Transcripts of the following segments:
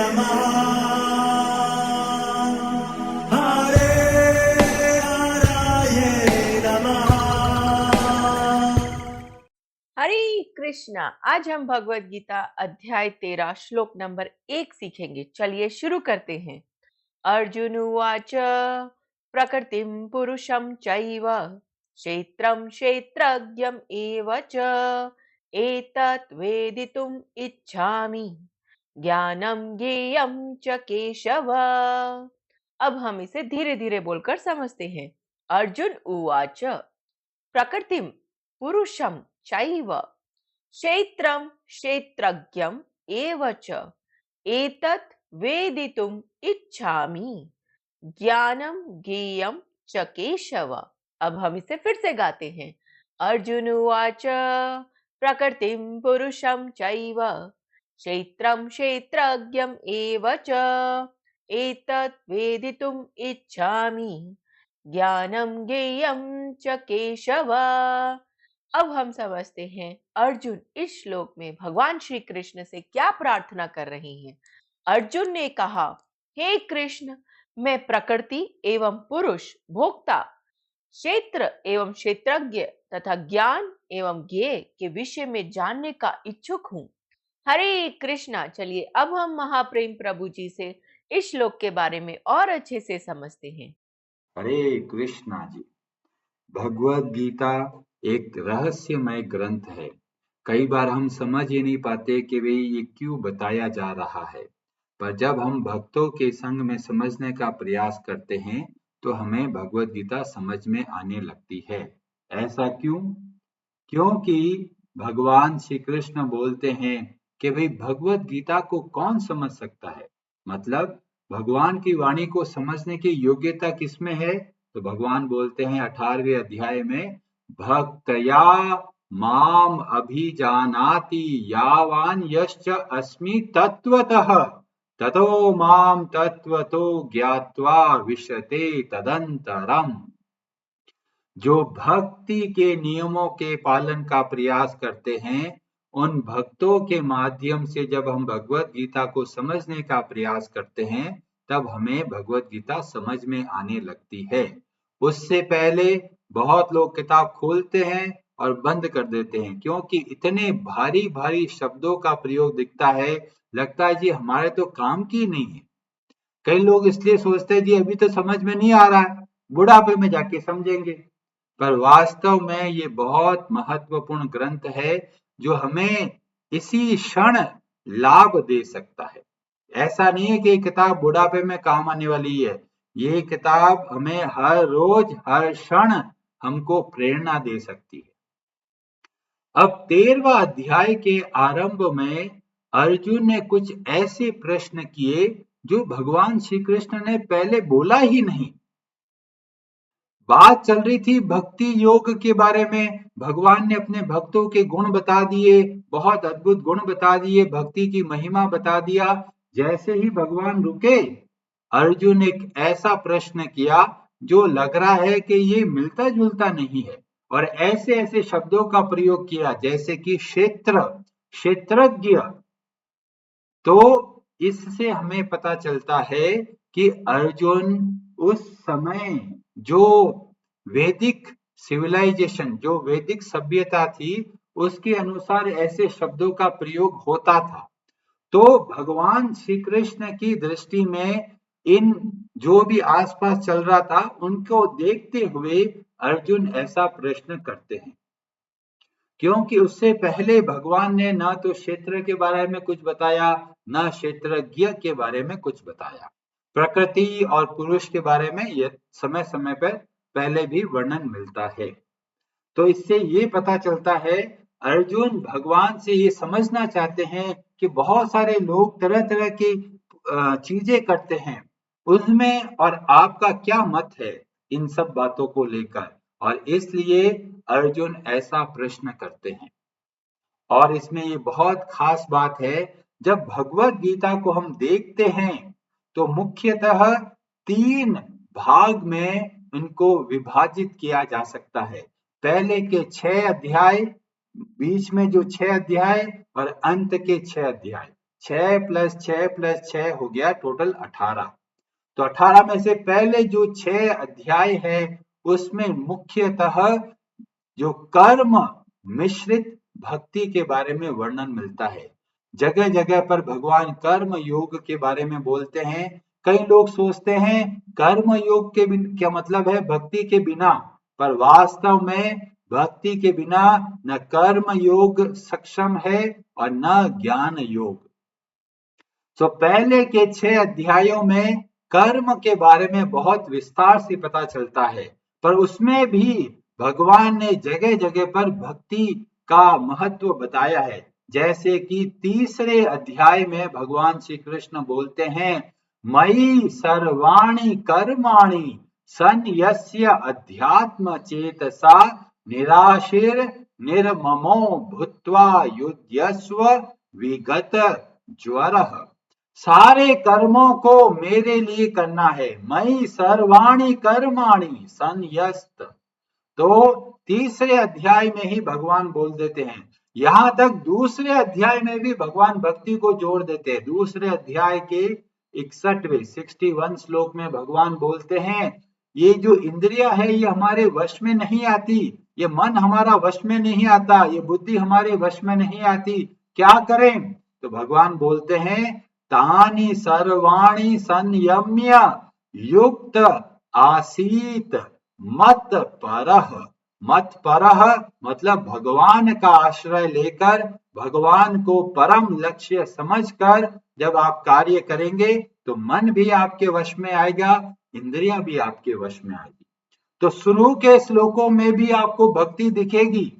नमः हरे हराय नमः। हरे कृष्णा। आज हम भगवत गीता अध्याय 13 श्लोक नंबर 1 सीखेंगे। चलिए शुरू करते हैं। अर्जुन उवाच प्रकृतिं पुरुषं चैव क्षेत्रं क्षेत्रज्ञम् एव च एतत् वेदितुम् इच्छामि ज्ञानं ज्ञेयं च केशव। अब हम इसे धीरे धीरे बोलकर समझते हैं। अर्जुन उवाच प्रकृतिम पुरुषम चैव क्षेत्रम क्षेत्रज्ञम एव च एतत् वेदितुम् इच्छामि ज्ञानम ज्ञेयम च केशव। अब हम इसे फिर से गाते हैं। अर्जुन उवाच प्रकृतिम पुरुषम चैव क्षेत्रम क्षेत्रज्ञम एव च एतत् वेदितुम् इच्छामि ज्ञानम ज्ञेयम च केशव। अब हम समझते हैं अर्जुन इस श्लोक में भगवान श्री कृष्ण से क्या प्रार्थना कर रहे हैं। अर्जुन ने कहा, हे कृष्ण, मैं प्रकृति एवं पुरुष भोक्ता, क्षेत्र एवं क्षेत्रज्ञ तथा ज्ञान एवं ज्ञेय के विषय में जानने का इच्छुक हूँ। हरे कृष्णा। चलिए अब हम महाप्रेम प्रभु जी से इस श्लोक के बारे में और अच्छे से समझते हैं। हरे कृष्णा जी। भगवद गीता एक रहस्यमय ग्रंथ है। कई बार हम समझ ही नहीं पाते कि वे ये क्यों बताया जा रहा है, पर जब हम भक्तों के संग में समझने का प्रयास करते हैं तो हमें भगवद गीता समझ में आने लगती है। ऐसा क्यों? क्योंकि भगवान श्री कृष्ण बोलते हैं कि भाई भगवद गीता को कौन समझ सकता है, मतलब भगवान की वाणी को समझने की योग्यता किसमें है? तो भगवान बोलते हैं 18वें अध्याय में, भक्तया माम अभिजानाति यावान यश्च अस्मि तत्वतः ततो माम तत्वतो ज्ञात्वा विशते तदंतरम। जो भक्ति के नियमों के पालन का प्रयास करते हैं, उन भक्तों के माध्यम से जब हम भगवत गीता को समझने का प्रयास करते हैं तब हमें भगवत गीता समझ में आने लगती है। उससे पहले बहुत लोग किताब खोलते हैं और बंद कर देते हैं, क्योंकि इतने भारी भारी शब्दों का प्रयोग दिखता है, लगता है जी हमारे तो काम की नहीं है। कई लोग इसलिए सोचते हैं जी अभी तो समझ में नहीं आ रहा है, बुढ़ापे में जाके समझेंगे। पर वास्तव में ये बहुत महत्वपूर्ण ग्रंथ है जो हमें इसी क्षण लाभ दे सकता है। ऐसा नहीं है कि ये किताब बुढ़ापे में काम आने वाली है। ये किताब हमें हर रोज हर क्षण हमको प्रेरणा दे सकती है। अब 13वां अध्याय के आरंभ में अर्जुन ने कुछ ऐसे प्रश्न किए जो भगवान श्री कृष्ण ने पहले बोला ही नहीं। बात चल रही थी भक्ति योग के बारे में। भगवान ने अपने भक्तों के गुण बता दिए, बहुत अद्भुत गुण बता दिए, भक्ति की महिमा बता दिया। जैसे ही भगवान रुके, अर्जुन एक ऐसा प्रश्न किया जो लग रहा है कि ये मिलता जुलता नहीं है, और ऐसे ऐसे शब्दों का प्रयोग किया जैसे कि क्षेत्र, क्षेत्रज्ञ। तो इससे हमें पता चलता है कि अर्जुन उस समय जो वैदिक सिविलाइजेशन, जो वैदिक सभ्यता थी, उसके अनुसार ऐसे शब्दों का प्रयोग होता था। तो भगवान श्री कृष्ण की दृष्टि में इन जो भी आसपास चल रहा था उनको देखते हुए अर्जुन ऐसा प्रश्न करते हैं, क्योंकि उससे पहले भगवान ने ना तो क्षेत्र के बारे में कुछ बताया, ना क्षेत्रज्ञ के बारे में कुछ बताया। प्रकृति और पुरुष के बारे में ये समय समय पर पहले भी वर्णन मिलता है। तो इससे ये पता चलता है अर्जुन भगवान से ये समझना चाहते हैं कि बहुत सारे लोग तरह तरह की चीजें करते हैं, उसमें और आपका क्या मत है इन सब बातों को लेकर, और इसलिए अर्जुन ऐसा प्रश्न करते हैं। और इसमें ये बहुत खास बात है, जब भगवत गीता को हम देखते हैं तो मुख्यतः 3 भाग में इनको विभाजित किया जा सकता है। पहले के 6 अध्याय, बीच में जो 6 अध्याय और अंत के 6 अध्याय। 6 + 6 + 6 हो गया टोटल 18। तो 18 में से पहले जो 6 अध्याय है उसमें मुख्यतः जो कर्म मिश्रित भक्ति के बारे में वर्णन मिलता है। जगह जगह पर भगवान कर्म योग के बारे में बोलते हैं। कई लोग सोचते हैं कर्म योग के क्या मतलब है भक्ति के बिना, पर वास्तव में भक्ति के बिना न कर्म योग सक्षम है और न ज्ञान योग। तो पहले के 6 अध्यायों में कर्म के बारे में बहुत विस्तार से पता चलता है, पर उसमें भी भगवान ने जगह जगह पर भक्ति का महत्व बताया है। जैसे कि तीसरे अध्याय में भगवान श्री कृष्ण बोलते हैं, मयि सर्वाणि कर्माणि सन्यस्य अध्यात्म चेतसा निराशीर निर्ममो भूत्वा युध्यस्व विगत ज्वरः। सारे कर्मों को मेरे लिए करना है। मयि सर्वाणि कर्माणि सन्यस्त। तो तीसरे अध्याय में ही भगवान बोल देते हैं। यहां तक दूसरे अध्याय में भी भगवान भक्ति को जोड़ देते हैं। दूसरे अध्याय के 61 श्लोक में भगवान बोलते हैं, ये जो इंद्रिया है ये हमारे वश में नहीं आती, ये मन हमारा वश में नहीं आता, ये बुद्धि हमारे वश में नहीं आती, क्या करें? तो भगवान बोलते हैं, तानि सर्वाणि संयम्य युक्त आसीत मत परह। मत परह मतलब भगवान का आश्रय लेकर, भगवान को परम लक्ष्य समझकर जब आप कार्य करेंगे तो मन भी आपके वश में आएगा, इंद्रियां भी आपके वश में आएगी। तो शुरू के श्लोकों में भी आपको भक्ति दिखेगी,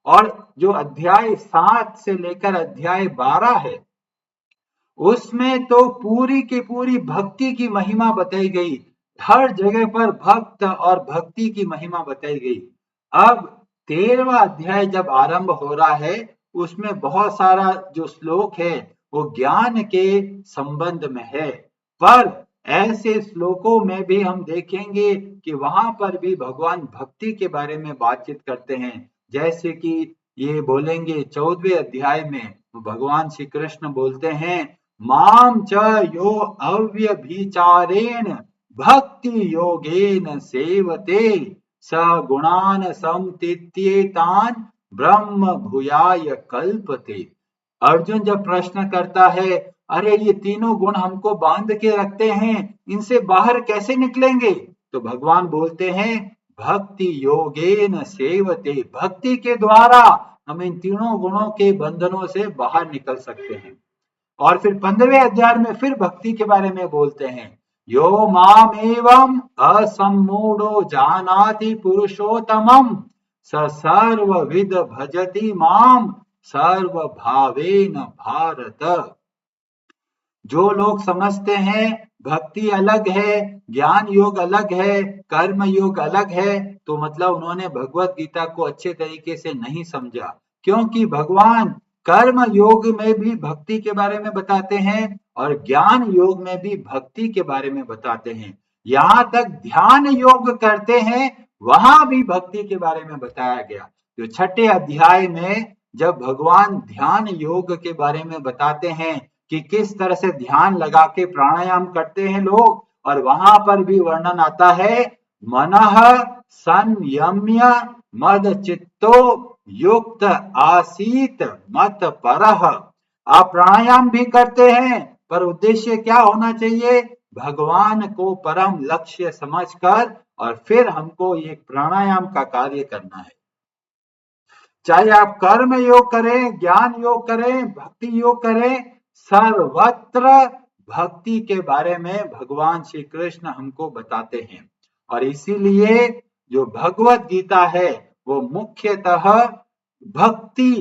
और जो अध्याय 7 से लेकर अध्याय 12 है उसमें तो पूरी की पूरी भक्ति की महिमा बताई गई। हर जगह पर भक्त और भक्ति की महिमा बताई गई। अब 13वां अध्याय जब आरंभ हो रहा है उसमें बहुत सारा जो श्लोक है वो ज्ञान के संबंध में है, पर ऐसे श्लोकों में भी हम देखेंगे कि वहां पर भी भगवान भक्ति के बारे में बातचीत करते हैं। जैसे कि ये बोलेंगे 14वें अध्याय में भगवान श्री कृष्ण बोलते हैं, माम च यो अव्यभिचारेण भक्ति योगेन सेवते स गुणान समतीत्येतान ब्रह्म भूयाय कल्पते। अर्जुन जब प्रश्न करता है, अरे ये तीनों गुण हमको बांध के रखते हैं, इनसे बाहर कैसे निकलेंगे? तो भगवान बोलते हैं, भक्ति योगेन सेवते, भक्ति के द्वारा हम इन तीनों गुणों के बंधनों से बाहर निकल सकते हैं। और फिर 15वें अध्याय में फिर भक्ति के बारे में बोलते हैं, यो माम एवं असम्मूढ़ो जानाति पुरुषोत्तमं स सर्वविद भजति माम सर्वभावेन भारत। जो लोग समझते हैं भक्ति अलग है, ज्ञान योग अलग है, कर्म योग अलग है, तो मतलब उन्होंने भगवत गीता को अच्छे तरीके से नहीं समझा। क्योंकि भगवान कर्म योग में भी भक्ति के बारे में बताते हैं और ज्ञान योग में भी भक्ति के बारे में बताते हैं। यहाँ तक ध्यान योग करते हैं वहां भी भक्ति के बारे में बताया गया। तो 6ठे अध्याय में जब भगवान ध्यान योग के बारे में बताते हैं कि किस तरह से ध्यान लगा के प्राणायाम करते हैं लोग, और वहां पर भी वर्णन आता है, मनः संयम्य मद चित्तो युक्त आसीत मत परह। आप प्राणायाम भी करते हैं, पर उद्देश्य क्या होना चाहिए? भगवान को परम लक्ष्य समझकर, और फिर हमको ये प्राणायाम का कार्य करना है। चाहे आप कर्म योग करें, ज्ञान योग करें, भक्ति योग करें, सर्वत्र भक्ति के बारे में भगवान श्री कृष्ण हमको बताते हैं। और इसीलिए जो भगवत गीता है वो मुख्यतः भक्ति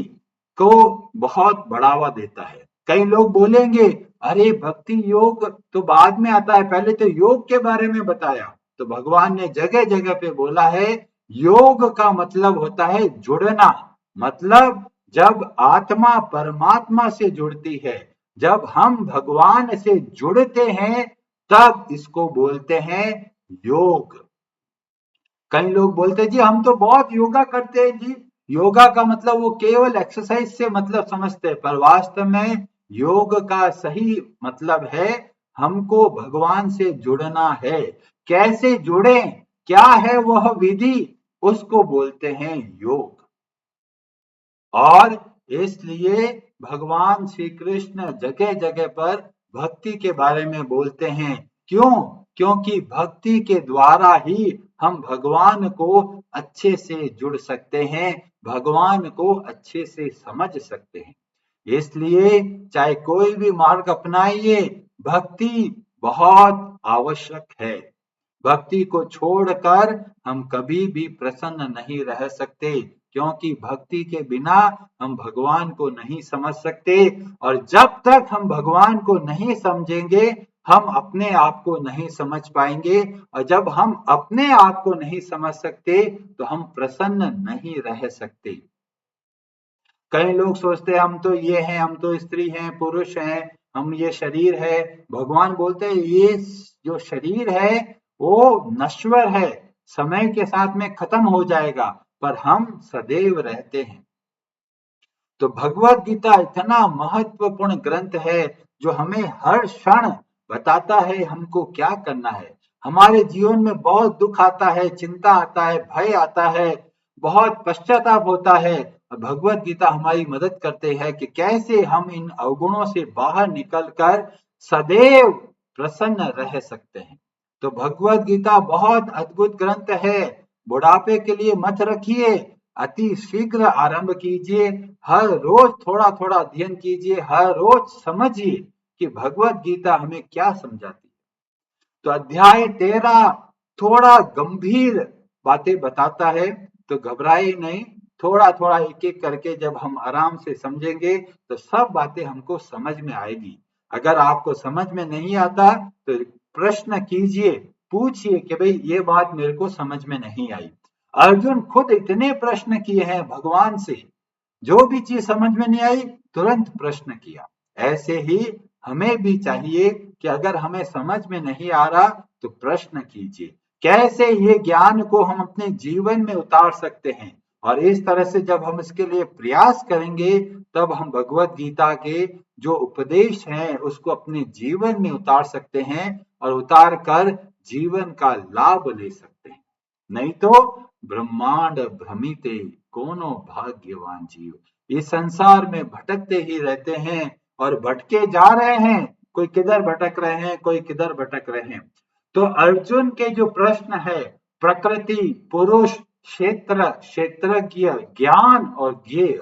को बहुत बढ़ावा देता है। कई लोग बोलेंगे, अरे भक्ति योग तो बाद में आता है, पहले तो योग के बारे में बताया। तो भगवान ने जगह जगह पे बोला है, योग का मतलब होता है जुड़ना। मतलब जब आत्मा परमात्मा से जुड़ती है, जब हम भगवान से जुड़ते हैं, तब इसको बोलते हैं योग। कई लोग बोलते हैं, जी हम तो बहुत योगा करते हैं जी, योगा का मतलब वो केवल एक्सरसाइज से मतलब समझते हैं, पर वास्तव में योग का सही मतलब है हमको भगवान से जुड़ना है। कैसे जुड़े, क्या है वह विधि, उसको बोलते हैं योग। और इसलिए भगवान श्री कृष्ण जगह जगह पर भक्ति के बारे में बोलते हैं। क्यों? क्योंकि भक्ति के द्वारा ही हम भगवान को अच्छे से जुड़ सकते हैं, भगवान को अच्छे से समझ सकते हैं। इसलिए चाहे कोई भी मार्ग अपनाइए, भक्ति बहुत आवश्यक है। भक्ति को छोड़कर हम कभी भी प्रसन्न नहीं रह सकते, क्योंकि भक्ति के बिना हम भगवान को नहीं समझ सकते। और जब तक हम भगवान को नहीं समझेंगे, हम अपने आप को नहीं समझ पाएंगे। और जब हम अपने आप को नहीं समझ सकते, तो हम प्रसन्न नहीं रह सकते। कई लोग सोचते हैं हम तो ये हैं, हम तो स्त्री हैं, पुरुष हैं, हम ये शरीर है। भगवान बोलते हैं ये जो शरीर है वो नश्वर है, समय के साथ में खत्म हो जाएगा, पर हम सदैव रहते हैं। तो भगवत गीता इतना महत्वपूर्ण ग्रंथ है जो हमें हर क्षण बताता है हमको क्या करना है। हमारे जीवन में बहुत दुख आता है, चिंता आता है, भय आता है, बहुत पश्चाताप होता है। भगवत गीता हमारी मदद करते हैं कि कैसे हम इन अवगुणों से बाहर निकलकर सदैव प्रसन्न रह सकते हैं। तो भगवत गीता बहुत अद्भुत ग्रंथ है। बुढ़ापे के लिए मत रखिए, अति शीघ्र आरंभ कीजिए, हर रोज थोड़ा थोड़ा अध्ययन कीजिए, हर रोज समझिए कि भगवत गीता हमें क्या समझाती है। तो अध्याय 13 थोड़ा गंभीर बातें बताता है, तो घबराए नहीं, थोड़ा थोड़ा एक एक करके जब हम आराम से समझेंगे तो सब बातें हमको समझ में आएगी। अगर आपको समझ में नहीं आता तो प्रश्न कीजिए, पूछिए कि भाई ये बात मेरे को समझ में नहीं आई। अर्जुन खुद इतने प्रश्न किए हैं भगवान से, जो भी चीज समझ में नहीं आई तुरंत प्रश्न किया। ऐसे ही हमें भी चाहिए कि अगर हमें समझ में नहीं आ रहा तो प्रश्न कीजिए, कैसे ये ज्ञान को हम अपने जीवन में उतार सकते हैं। और इस तरह से जब हम इसके लिए प्रयास करेंगे, तब हम भगवत गीता के जो उपदेश हैं उसको अपने जीवन में उतार सकते हैं और उतार कर जीवन का लाभ ले सकते हैं। नहीं तो ब्रह्मांड भ्रमिते कोनो भाग्यवान जीव, इस संसार में भटकते ही रहते हैं और भटके जा रहे हैं। कोई किधर भटक रहे हैं, कोई किधर भटक रहे हैं। तो अर्जुन के जो प्रश्न है, प्रकृति, पुरुष, क्षेत्र, क्षेत्रज्ञ, ज्ञान और ज्ञेय,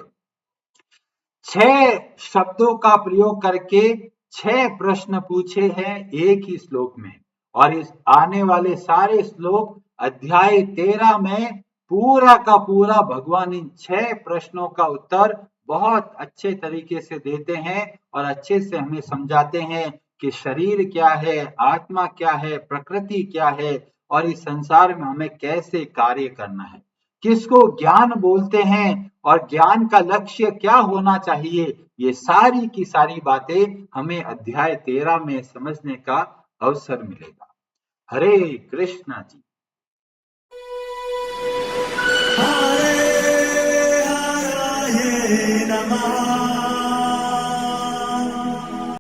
6 शब्दों का प्रयोग करके 6 प्रश्न पूछे हैं एक ही श्लोक में। और इस आने वाले सारे श्लोक अध्याय 13 में पूरा का पूरा भगवान इन 6 प्रश्नों का उत्तर बहुत अच्छे तरीके से देते हैं और अच्छे से हमें समझाते हैं कि शरीर क्या है, आत्मा क्या है, प्रकृति क्या है और इस संसार में हमें कैसे कार्य करना है, किसको ज्ञान बोलते हैं और ज्ञान का लक्ष्य क्या होना चाहिए। ये सारी की सारी बातें हमें अध्याय 13 में समझने का अवसर मिलेगा। हरे Krishna ji. Hare Hare Namaha